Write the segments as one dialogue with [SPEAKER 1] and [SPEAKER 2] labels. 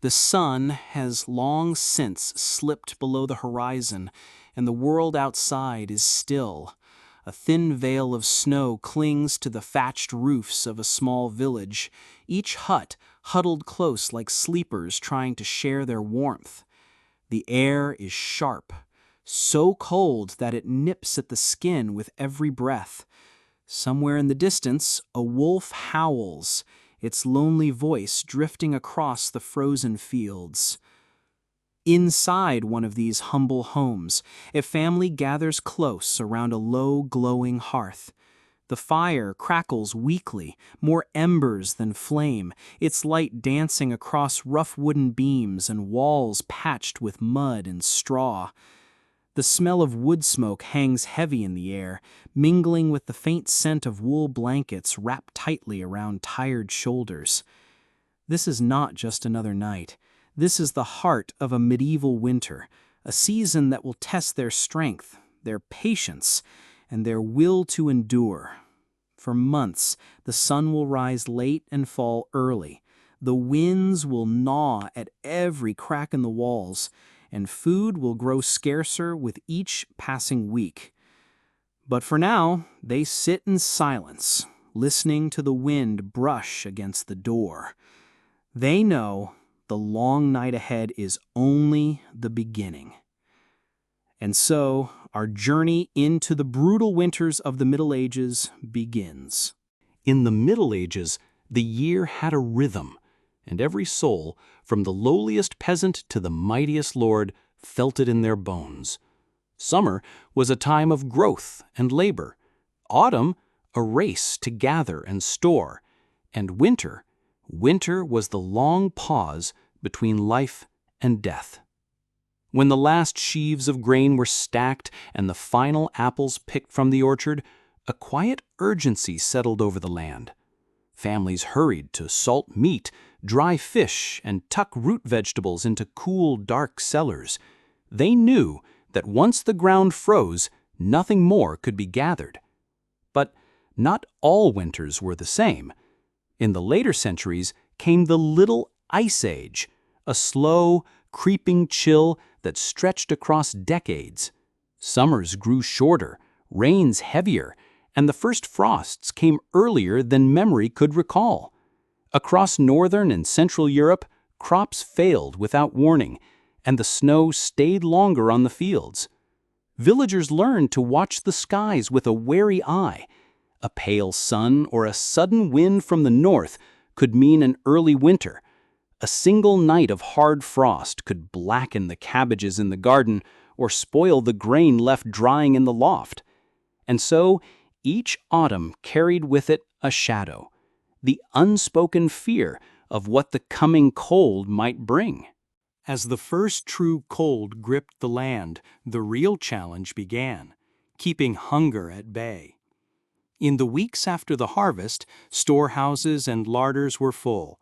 [SPEAKER 1] The sun has long since slipped below the horizon, and the world outside is still. A thin veil of snow clings to the thatched roofs of a small village, each hut huddled close like sleepers trying to share their warmth. The air is sharp, so cold that it nips at the skin with every breath. Somewhere in the distance, a wolf howls, its lonely voice drifting across the frozen fields. Inside one of these humble homes, a family gathers close around a low, glowing hearth. The fire crackles weakly, more embers than flame, its light dancing across rough wooden beams and walls patched with mud and straw. The smell of wood smoke hangs heavy in the air, mingling with the faint scent of wool blankets wrapped tightly around tired shoulders. This is not just another night. This is the heart of a medieval winter, a season that will test their strength, their patience, and their will to endure. For months, the sun will rise late and fall early. The winds will gnaw at every crack in the walls, and food will grow scarcer with each passing week. But for now, they sit in silence, listening to the wind brush against the door. They know the long night ahead is only the beginning. And so, our journey into the brutal winters of the Middle Ages begins. In the Middle Ages, the year had a rhythm, and every soul, from the lowliest peasant to the mightiest lord, felt it in their bones. Summer was a time of growth and labor, autumn a race to gather and store, and winter was the long pause between life and death. When the last sheaves of grain were stacked and the final apples picked from the orchard, a quiet urgency settled over the land. Families hurried to salt meat, dry fish, and tuck root vegetables into cool, dark cellars. They knew that once the ground froze, nothing more could be gathered. But not all winters were the same. In the later centuries came the Little Ice Age, a slow, creeping chill that stretched across decades. Summers grew shorter, rains heavier, and the first frosts came earlier than memory could recall. Across northern and central Europe, crops failed without warning, and the snow stayed longer on the fields. Villagers learned to watch the skies with a wary eye. A pale sun or a sudden wind from the north could mean an early winter. A single night of hard frost could blacken the cabbages in the garden or spoil the grain left drying in the loft. And so, each autumn carried with it a shadow, the unspoken fear of what the coming cold might bring. As the first true cold gripped the land, the real challenge began, keeping hunger at bay. In the weeks after the harvest, storehouses and larders were full.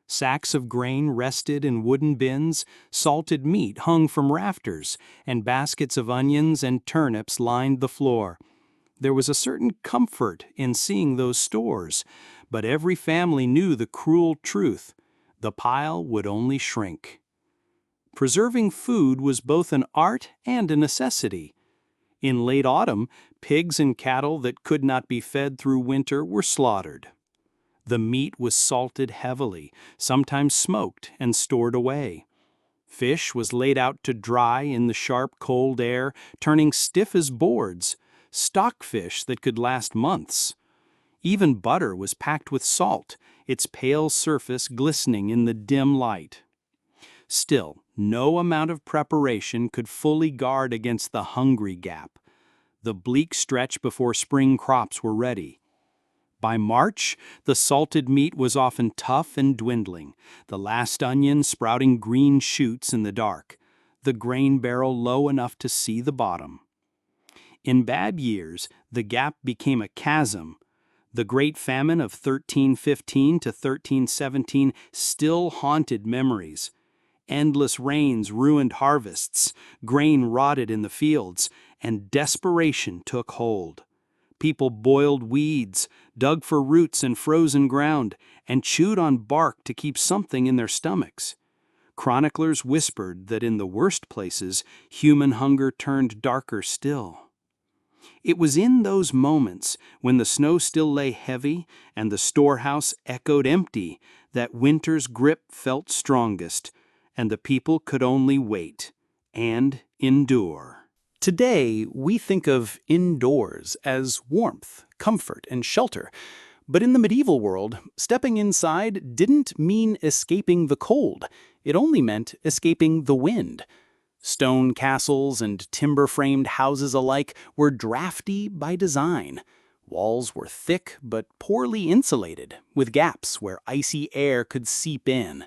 [SPEAKER 1] Sacks of grain rested in wooden bins, salted meat hung from rafters, and baskets of onions and turnips lined the floor. There was a certain comfort in seeing those stores, but every family knew the cruel truth: the pile would only shrink. Preserving food was both an art and a necessity. In late autumn, pigs and cattle that could not be fed through winter were slaughtered. The meat was salted heavily, sometimes smoked and stored away. Fish was laid out to dry in the sharp, cold air, turning stiff as boards, stockfish that could last months. Even butter was packed with salt, its pale surface glistening in the dim light. Still, no amount of preparation could fully guard against the hungry gap, the bleak stretch before spring crops were ready. By March, the salted meat was often tough and dwindling, the last onion sprouting green shoots in the dark, the grain barrel low enough to see the bottom. In bad years, the gap became a chasm. The Great Famine of 1315 to 1317 still haunted memories. Endless rains ruined harvests, grain rotted in the fields, and desperation took hold. People boiled weeds, dug for roots in frozen ground, and chewed on bark to keep something in their stomachs. Chroniclers whispered that in the worst places, human hunger turned darker still. It was in those moments, when the snow still lay heavy and the storehouse echoed empty, that winter's grip felt strongest, and the people could only wait and endure. Today, we think of indoors as warmth, comfort, and shelter. But in the medieval world, stepping inside didn't mean escaping the cold. It only meant escaping the wind. Stone castles and timber-framed houses alike were drafty by design. Walls were thick but poorly insulated, with gaps where icy air could seep in.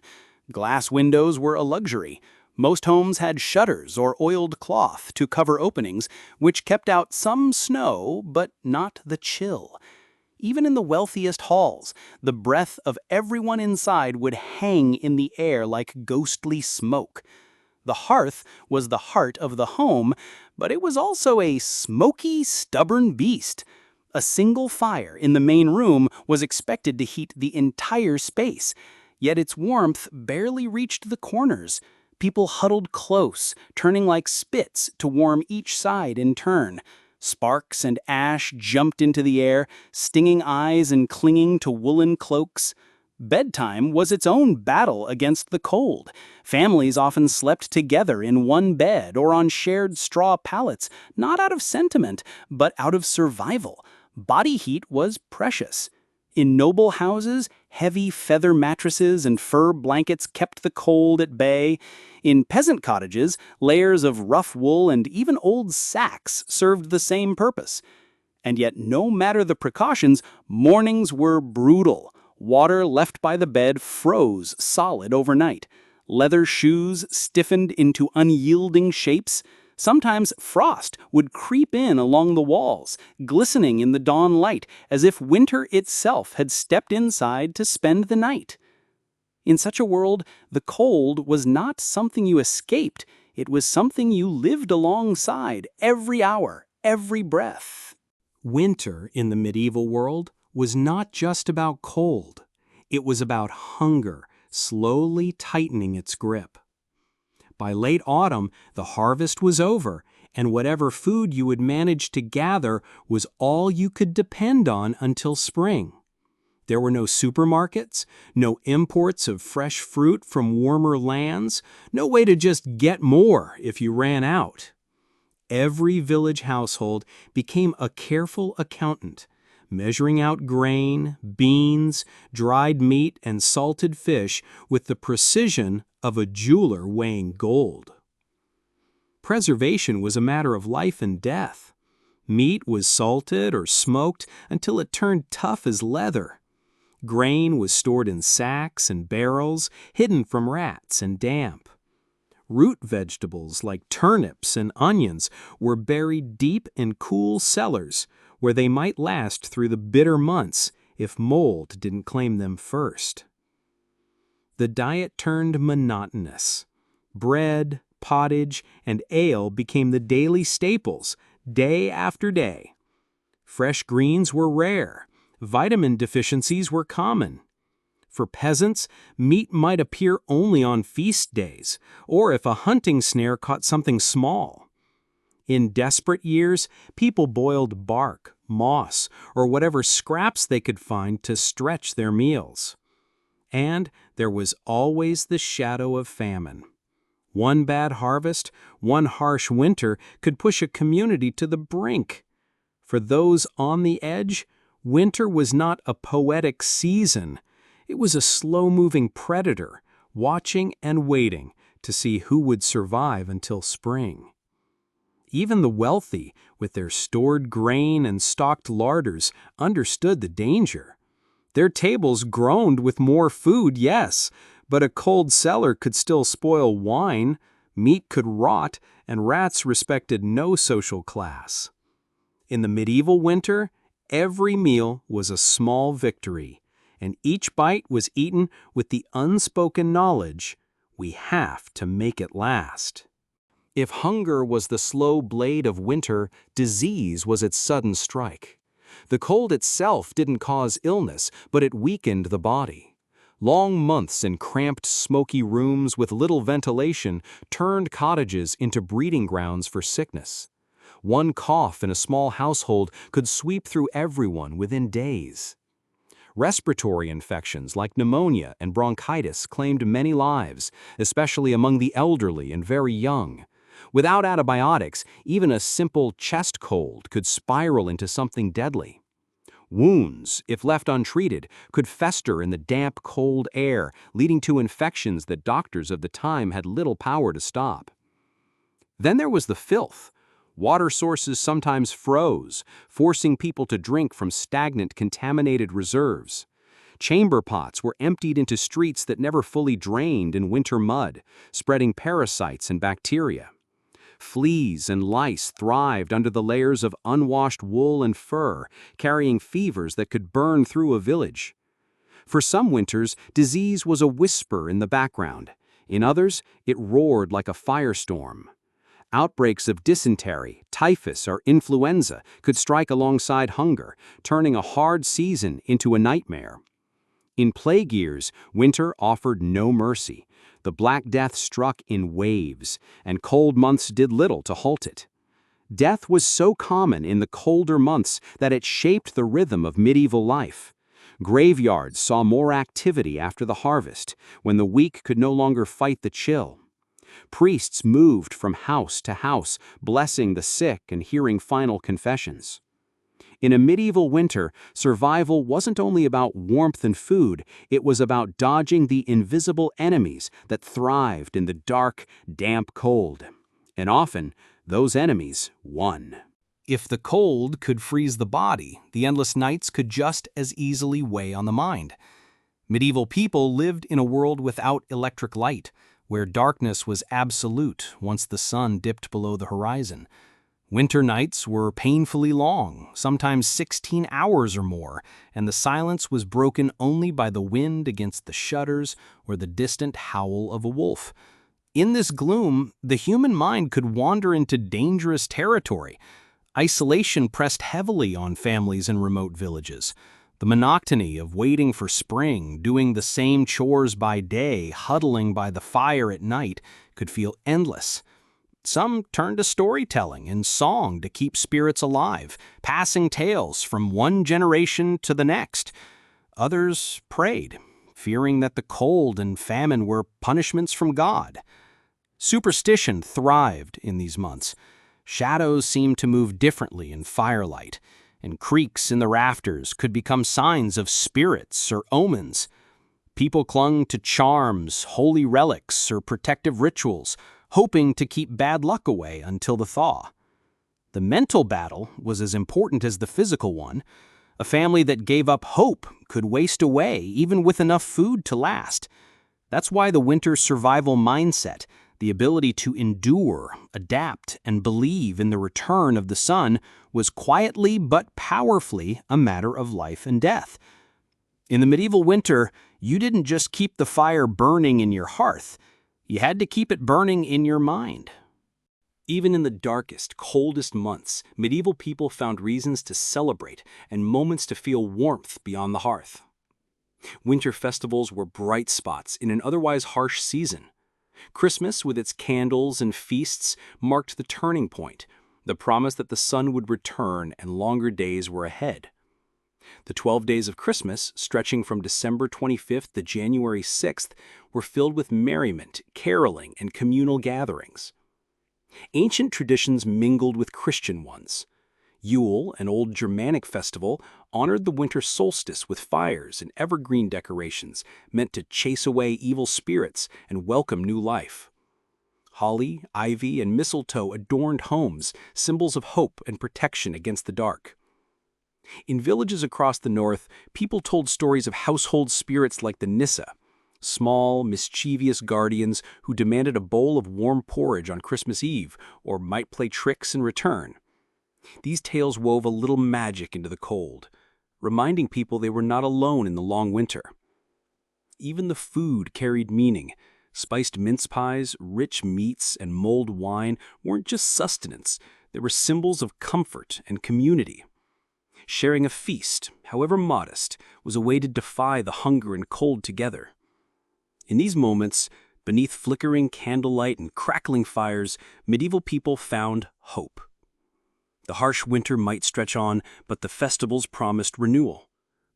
[SPEAKER 1] Glass windows were a luxury. Most homes had shutters or oiled cloth to cover openings, which kept out some snow but not the chill. Even in the wealthiest halls, the breath of everyone inside would hang in the air like ghostly smoke. The hearth was the heart of the home, but it was also a smoky, stubborn beast. A single fire in the main room was expected to heat the entire space, yet its warmth barely reached the corners. People huddled close, turning like spits to warm each side in turn. Sparks and ash jumped into the air, stinging eyes and clinging to woolen cloaks. Bedtime was its own battle against the cold. Families often slept together in one bed or on shared straw pallets, not out of sentiment, but out of survival. Body heat was precious. In noble houses, heavy feather mattresses and fur blankets kept the cold at bay. In peasant cottages, layers of rough wool and even old sacks served the same purpose. And yet, no matter the precautions, mornings were brutal. Water left by the bed froze solid overnight. Leather shoes stiffened into unyielding shapes. Sometimes frost would creep in along the walls, glistening in the dawn light, as if winter itself had stepped inside to spend the night. In such a world, the cold was not something you escaped. It was something you lived alongside every hour, every breath. Winter in the medieval world was not just about cold. It was about hunger, slowly tightening its grip. By late autumn, the harvest was over, and whatever food you had managed to gather was all you could depend on until spring. There were no supermarkets, no imports of fresh fruit from warmer lands, no way to just get more if you ran out. Every village household became a careful accountant, measuring out grain, beans, dried meat, and salted fish with the precision of a jeweler weighing gold. Preservation was a matter of life and death. Meat was salted or smoked until it turned tough as leather. Grain was stored in sacks and barrels, hidden from rats and damp. Root vegetables like turnips and onions were buried deep in cool cellars, where they might last through the bitter months if mold didn't claim them first. The diet turned monotonous. Bread, pottage, and ale became the daily staples, day after day. Fresh greens were rare. Vitamin deficiencies were common. For peasants, meat might appear only on feast days, or if a hunting snare caught something small. In desperate years, people boiled bark, moss, or whatever scraps they could find to stretch their meals. And there was always the shadow of famine. One bad harvest, one harsh winter could push a community to the brink. For those on the edge, winter was not a poetic season. It was a slow-moving predator, watching and waiting to see who would survive until spring. Even the wealthy, with their stored grain and stocked larders, understood the danger. Their tables groaned with more food, yes, but a cold cellar could still spoil wine, meat could rot, and rats respected no social class. In the medieval winter, every meal was a small victory, and each bite was eaten with the unspoken knowledge, we have to make it last. If hunger was the slow blade of winter, disease was its sudden strike. The cold itself didn't cause illness, but it weakened the body.
[SPEAKER 2] Long months in cramped, smoky rooms with little ventilation turned cottages into breeding grounds for sickness. One cough in a small household could sweep through everyone within days. Respiratory infections like pneumonia and bronchitis claimed many lives, especially among the elderly and very young. Without antibiotics, even a simple chest cold could spiral into something deadly. Wounds, if left untreated, could fester in the damp, cold air, leading to infections that doctors of the time had little power to stop. Then there was the filth. Water sources sometimes froze, forcing people to drink from stagnant, contaminated reserves. Chamber pots were emptied into streets that never fully drained in winter mud, spreading parasites and bacteria. Fleas and lice thrived under the layers of unwashed wool and fur, carrying fevers that could burn through a village. For some winters, disease was a whisper in the background. In others, it roared like a firestorm. Outbreaks of dysentery, typhus, or influenza could strike alongside hunger, turning a hard season into a nightmare. In plague years, winter offered no mercy. The Black Death struck in waves, and cold months did little to halt it. Death was so common in the colder months that it shaped the rhythm of medieval life. Graveyards saw more activity after the harvest, when the weak could no longer fight the chill. Priests moved from house to house, blessing the sick and hearing final confessions. In a medieval winter, survival wasn't only about warmth and food, it was about dodging the invisible enemies that thrived in the dark, damp cold. And often, those enemies won.
[SPEAKER 1] If the cold could freeze the body, the endless nights could just as easily weigh on the mind. Medieval people lived in a world without electric light, where darkness was absolute once the sun dipped below the horizon. Winter nights were painfully long, sometimes 16 hours or more, and the silence was broken only by the wind against the shutters or the distant howl of a wolf. In this gloom, the human mind could wander into dangerous territory. Isolation pressed heavily on families in remote villages. The monotony of waiting for spring, doing the same chores by day, huddling by the fire at night, could feel endless. Some turned to storytelling and song to keep spirits alive, passing tales from one generation to the next. Others prayed, fearing that the cold and famine were punishments from God. Superstition thrived in these months. Shadows seemed to move differently in firelight, and creaks in the rafters could become signs of spirits or omens. People clung to charms, holy relics, or protective rituals, hoping to keep bad luck away until the thaw. The mental battle was as important as the physical one. A family that gave up hope could waste away even with enough food to last. That's why the winter survival mindset, the ability to endure, adapt, and believe in the return of the sun, was quietly but powerfully a matter of life and death. In the medieval winter, you didn't just keep the fire burning in your hearth. You had to keep it burning in your mind. Even in the darkest, coldest months, medieval people found reasons to celebrate and moments to feel warmth beyond the hearth. Winter festivals were bright spots in an otherwise harsh season. Christmas, with its candles and feasts, marked the turning point, the promise that the sun would return and longer days were ahead. The 12 days of Christmas, stretching from December 25th to January 6th, were filled with merriment, caroling, and communal gatherings. Ancient traditions mingled with Christian ones. Yule, an old Germanic festival, honored the winter solstice with fires and evergreen decorations meant to chase away evil spirits and welcome new life. Holly, ivy, and mistletoe adorned homes, symbols of hope and protection against the dark. In villages across the north, people told stories of household spirits like the Nissa, small, mischievous guardians who demanded a bowl of warm porridge on Christmas Eve or might play tricks in return. These tales wove a little magic into the cold, reminding people they were not alone in the long winter. Even the food carried meaning. Spiced mince pies, rich meats, and mulled wine weren't just sustenance, they were symbols of comfort and community. Sharing a feast, however modest, was a way to defy the hunger and cold together. In these moments, beneath flickering candlelight and crackling fires, medieval people found hope. The harsh winter might stretch on, but the festivals promised renewal,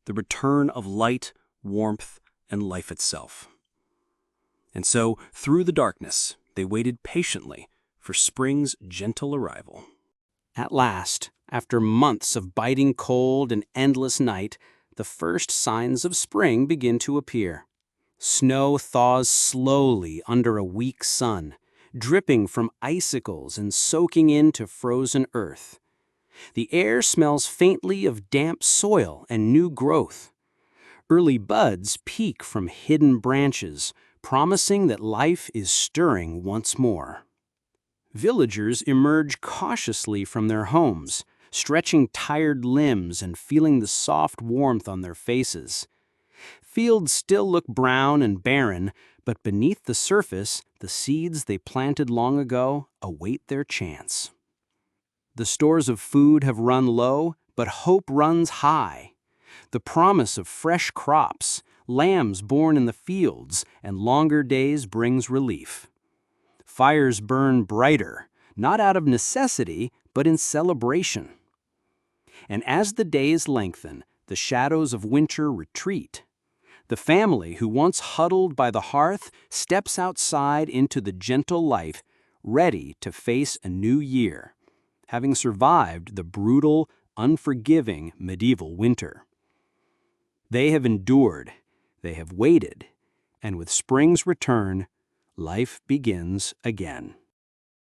[SPEAKER 1] the return of light, warmth, and life itself. And so, through the darkness, they waited patiently for spring's gentle arrival.
[SPEAKER 2] At last, after months of biting cold and endless night, the first signs of spring begin to appear. Snow thaws slowly under a weak sun, dripping from icicles and soaking into frozen earth. The air smells faintly of damp soil and new growth. Early buds peek from hidden branches, promising that life is stirring once more. Villagers emerge cautiously from their homes, stretching tired limbs and feeling the soft warmth on their faces. Fields still look brown and barren, but beneath the surface, the seeds they planted long ago await their chance. The stores of food have run low, but hope runs high. The promise of fresh crops, lambs born in the fields, and longer days brings relief. Fires burn brighter, not out of necessity, but in celebration. And as the days lengthen, the shadows of winter retreat. The family who once huddled by the hearth steps outside into the gentle light, ready to face a new year, having survived the brutal, unforgiving medieval winter. They have endured, they have waited, and with spring's return, life begins again.